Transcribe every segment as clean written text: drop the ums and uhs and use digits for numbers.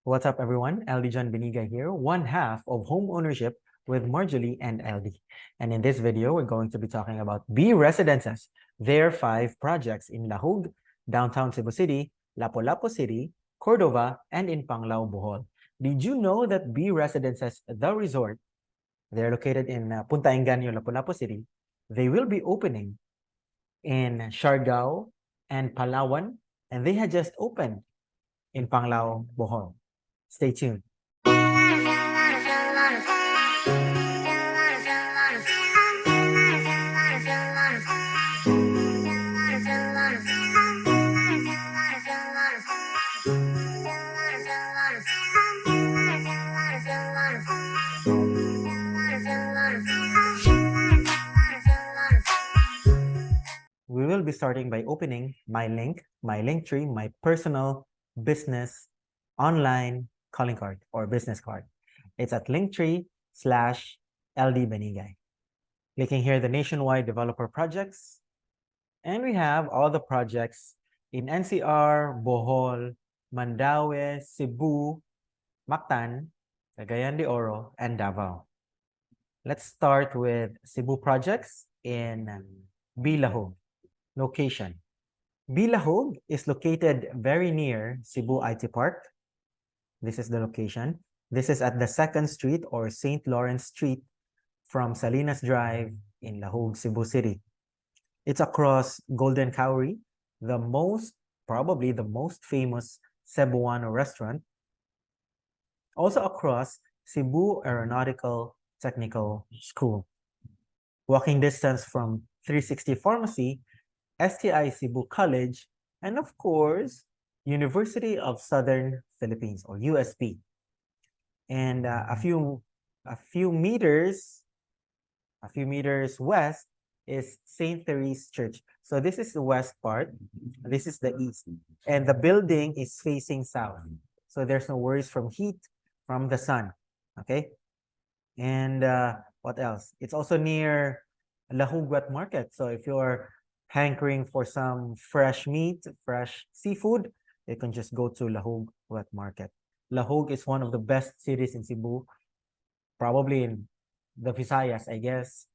What's up, everyone? LD John Beniga here, one half of home ownership with Marjorie and LD. And in this video, we're going to be talking about B Residences, their 5 projects in Lahug, downtown Cebu City, Lapu-Lapu City, Cordova, and in Panglao, Bohol. Did you know that B Residences, the resort, they're located in Punta Enganyo, Lapu-Lapu City, they will be opening in Siargao and Palawan, and they had just opened in Panglao, Bohol. Stay tuned. We will be starting by opening my Linktree, my personal business online calling card or business card. It's at Linktree/LD Benigay. Clicking here the nationwide developer projects, and we have all the projects in NCR, Bohol, Mandaue, Cebu, Mactan, Cagayan de Oro, and Davao. Let's start with Cebu projects in B Lahug. Location. B Lahug is located very near Cebu IT Park. This is the location. This is at the 2nd Street or St. Lawrence Street from Salinas Drive in Lahug, Cebu City. It's across Golden Cowrie, probably the most famous Cebuano restaurant. Also across Cebu Aeronautical Technical School. Walking distance from 360 Pharmacy, STI Cebu College, and of course, University of Southern Philippines or USP. And a few meters west is St. Therese Church. So this is the west part, this is the east, and the building is facing south. So there's no worries from heat from the sun. Okay. And what else? It's also near Lahug Wet Market. So if you're hankering for some fresh meat, fresh seafood, you can just go to Lahug Wet Market. Lahug is one of the best cities in Cebu, probably in the Visayas, I guess.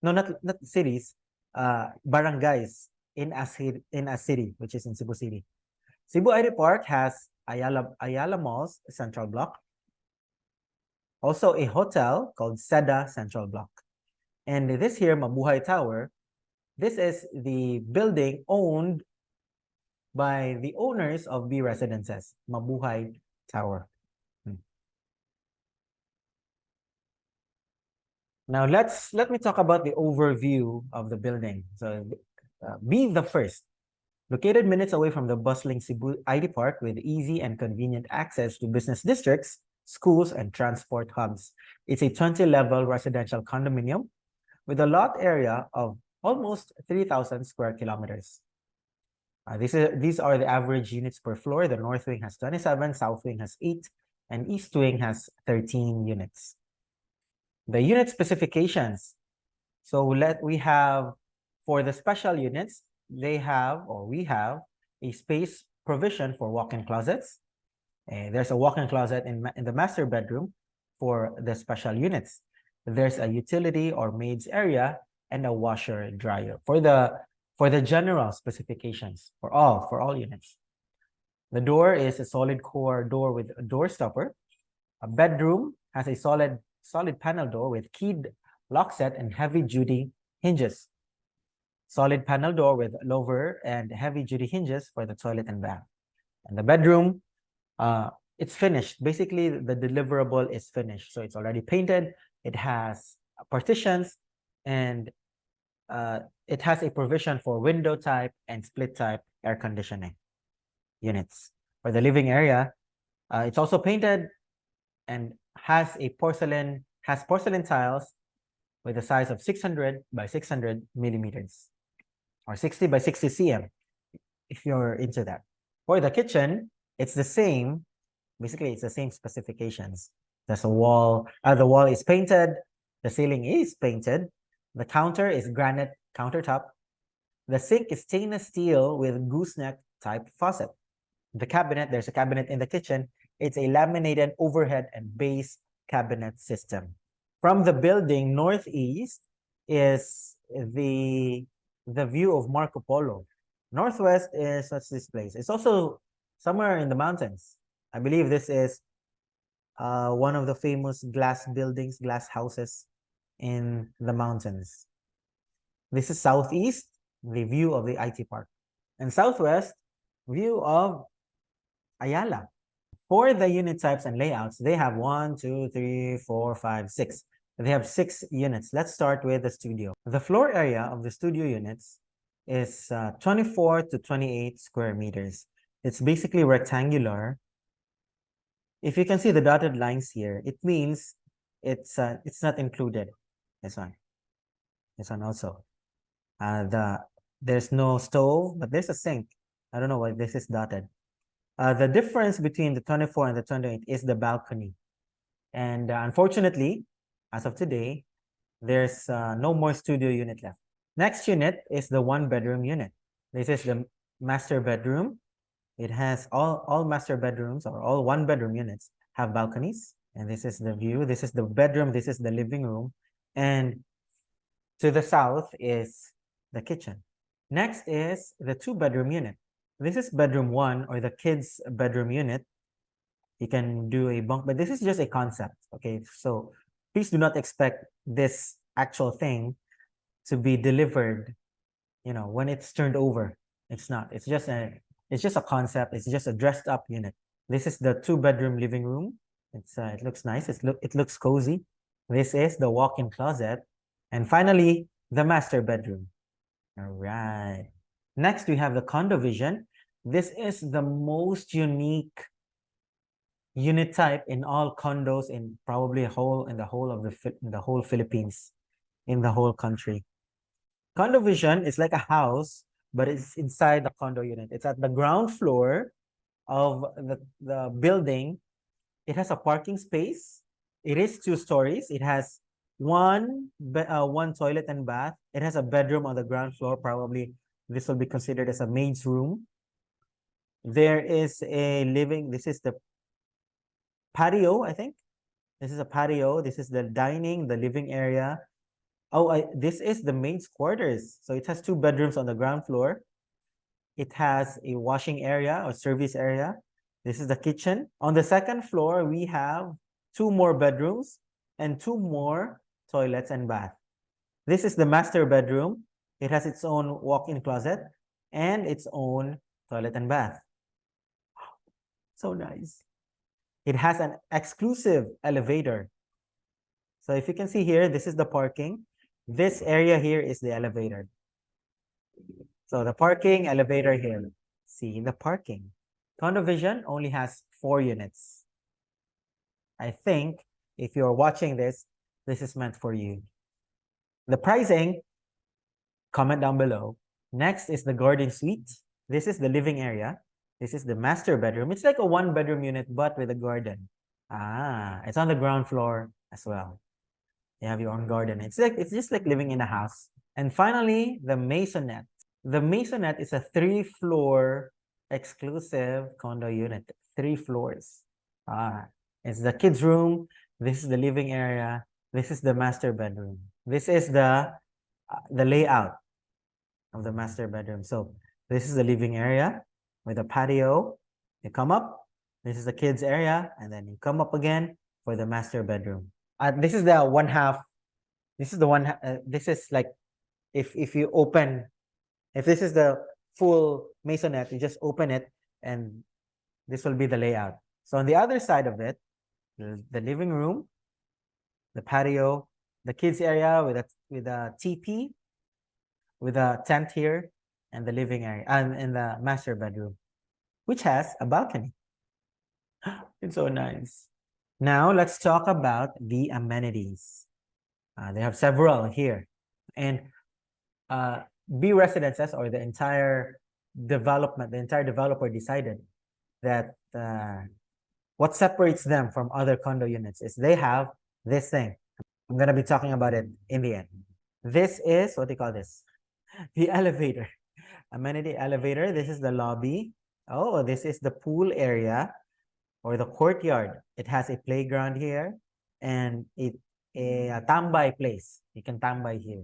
No, not cities, barangays in a city, which is in Cebu City. Cebu IT Park has Ayala Mall's Central Block. Also a hotel called Seda Central Block. And this here, Mabuhay Tower, this is the building owned by the owners of B Residences, Mabuhay Tower. Now let me talk about the overview of the building. So B the first, located minutes away from the bustling Cebu IT Park with easy and convenient access to business districts, schools, and transport hubs. It's a 20-level residential condominium with a lot area of almost 3,000 square kilometers. These are the average units per floor. The north wing has 27, south wing has 8, and east wing has 13 units. The unit specifications. So we have, for the special units, we have a space provision for walk-in closets. There's a walk-in closet in the master bedroom for the special units. There's a utility or maid's area and a washer dryer for the general specifications for all units. The door is a solid core door with a door stopper. A bedroom has a solid panel door with keyed lock set and heavy-duty hinges. Solid panel door with lower and heavy-duty hinges for the toilet and bath. And the bedroom, it's finished. Basically, the deliverable is finished. So it's already painted. It has partitions, and it has a provision for window type and split type air conditioning units. For the living area, it's also painted and has porcelain tiles with a size of 600 by 600 millimeters or 60 by 60 cm if you're into that. For the kitchen, it's the same. Basically, it's the same specifications. There's a wall. The wall is painted. The ceiling is painted. The counter is granite countertop. The sink is stainless steel with gooseneck type faucet. The cabinet, there's a cabinet in the kitchen. It's a laminated overhead and base cabinet system. From the building northeast is the view of Marco Polo. Northwest is, what's this place? It's also somewhere in the mountains. I believe this is one of the famous glass buildings, glass houses in the mountains. This is southeast, the view of the IT park. And southwest, view of Ayala. For the unit types and layouts, they have 1, 2, 3, 4, 5, 6. They have 6 units. Let's start with the studio. The floor area of the studio units is 24 to 28 square meters. It's basically rectangular. If you can see the dotted lines here, it means it's not included. This one also. There's no stove, but there's a sink. I don't know why this is dotted. The difference between the 24 and the 28 is the balcony. And unfortunately, as of today, there's no more studio unit left. Next unit is the 1-bedroom unit. This is the master bedroom. It has all master bedrooms, or all 1-bedroom units have balconies. And this is the view. This is the bedroom. This is the living room. And to the south is the kitchen. Next is the 2-bedroom unit. This is bedroom 1, or the kids' bedroom unit. You can do a bunk, but this is just a concept. Okay, so please do not expect this actual thing to be delivered, you know, when it's turned over. It's not. It's just a concept. It's just a dressed up unit. This is the 2-bedroom living room. It looks nice. It looks cozy. This is the walk-in closet. And finally, the master bedroom. All right. Next, we have the Condo Vision. This is the most unique unit type in all condos in probably in the whole Philippines, in the whole country. Condo Vision is like a house, but it's inside the condo unit. It's at the ground floor of the building. It has a parking space. It is 2 stories. It has one toilet and bath. It has a bedroom on the ground floor. Probably this will be considered as a maid's room. There is a this is the patio, I think. This is a patio. This is the dining, the living area. Oh, this is the maid's quarters. So it has 2 bedrooms on the ground floor. It has a washing area or service area. This is the kitchen. On the 2nd floor, we have 2 more bedrooms and 2 more toilets and bath. This is the master bedroom. It has its own walk-in closet and its own toilet and bath. So nice. It has an exclusive elevator. So if you can see here, this is the parking. This area here is the elevator. So the parking, elevator here. See the parking. Condo Vision only has 4 units. I think if you're watching this, this is meant for you. The pricing, comment down below. Next is the garden suite. This is the living area. This is the master bedroom. It's like a 1-bedroom unit, but with a garden. It's on the ground floor as well. You have your own garden. It's just like living in a house. And finally, the maisonette. The maisonette is a 3-floor exclusive condo unit. 3 floors. It's the kids' room. This is the living area. This is the master bedroom. This is the layout of the master bedroom. So this is the living area with a patio. You come up. This is the kids' area, and then you come up again for the master bedroom. This is the 1/2. This is the one. This is like if you open. If this is the full maisonette, you just open it, and this will be the layout. So on the other side of it, the living room, the patio, the kids area with a teepee, with a tent here, and the living area, and in the master bedroom, which has a balcony. It's so nice. Now let's talk about the amenities. They have several here, and B Residences, or the entire developer decided that what separates them from other condo units is they have this thing. I'm going to be talking about it in the end. This is, what do you call this? The elevator. Amenity elevator. This is the lobby. Oh, this is the pool area. or the courtyard. It has a playground here and a tambay place. You can tambay here.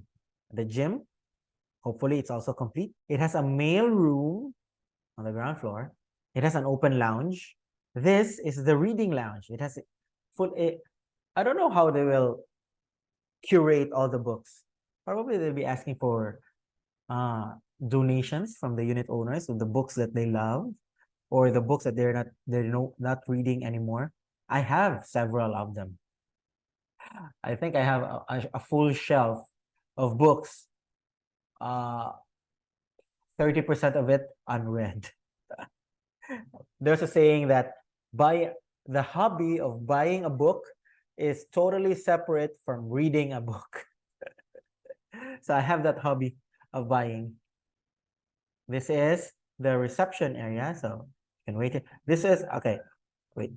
The gym, hopefully it's also complete. It has a mail room on the ground floor. It has an open lounge. This is the reading lounge. It has full. I don't know how they will curate all the books. Probably they'll be asking for donations from the unit owners of the books that they love, or the books that they're not reading anymore. I have several of them. I think I have a full shelf of books. 30% of it unread. There's a saying that the hobby of buying a book is totally separate from reading a book. So I have that hobby of buying. This is the reception area. So you can wait. This is, okay, wait.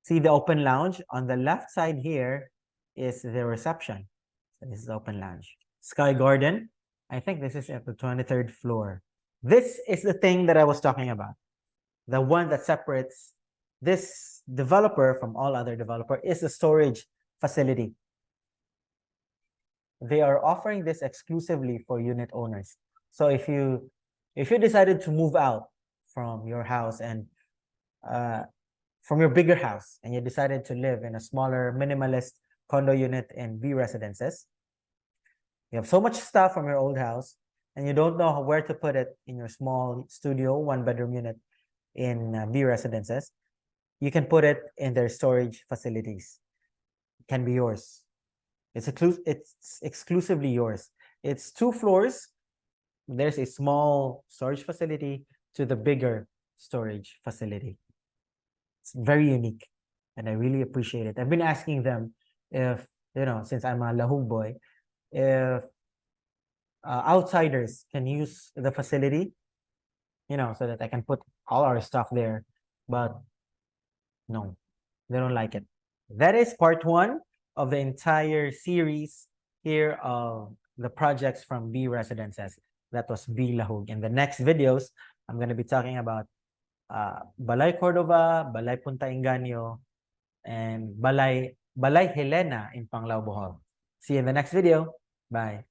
See the open lounge? On the left side here is the reception. So this is the open lounge. Sky Garden. I think this is at the 23rd floor. This is the thing that I was talking about. The one that separates this developer from all other developer is the storage facility. They are offering this exclusively for unit owners. So if you decided to move out from your house and from your bigger house, and you decided to live in a smaller minimalist condo unit in B Residences, you have so much stuff from your old house and you don't know where to put it in your small studio 1-bedroom unit in B Residences, you can put it in their storage facilities. It can be yours. It's exclusively yours. It's 2 floors. There's a small storage facility to the bigger storage facility. It's very unique, and I really appreciate it. I've been asking them if, since I'm a Lahug boy, if outsiders can use the facility, so that I can put all our stuff there. But no, they don't like it. That is part 1 of the entire series here of the projects from B Residences. That was B Lahug. In the next videos, I'm going to be talking about Balay Cordova, Balay Punta Inganyo, and Balay Helena in Panglao, Bohol. See you in the next video. Bye.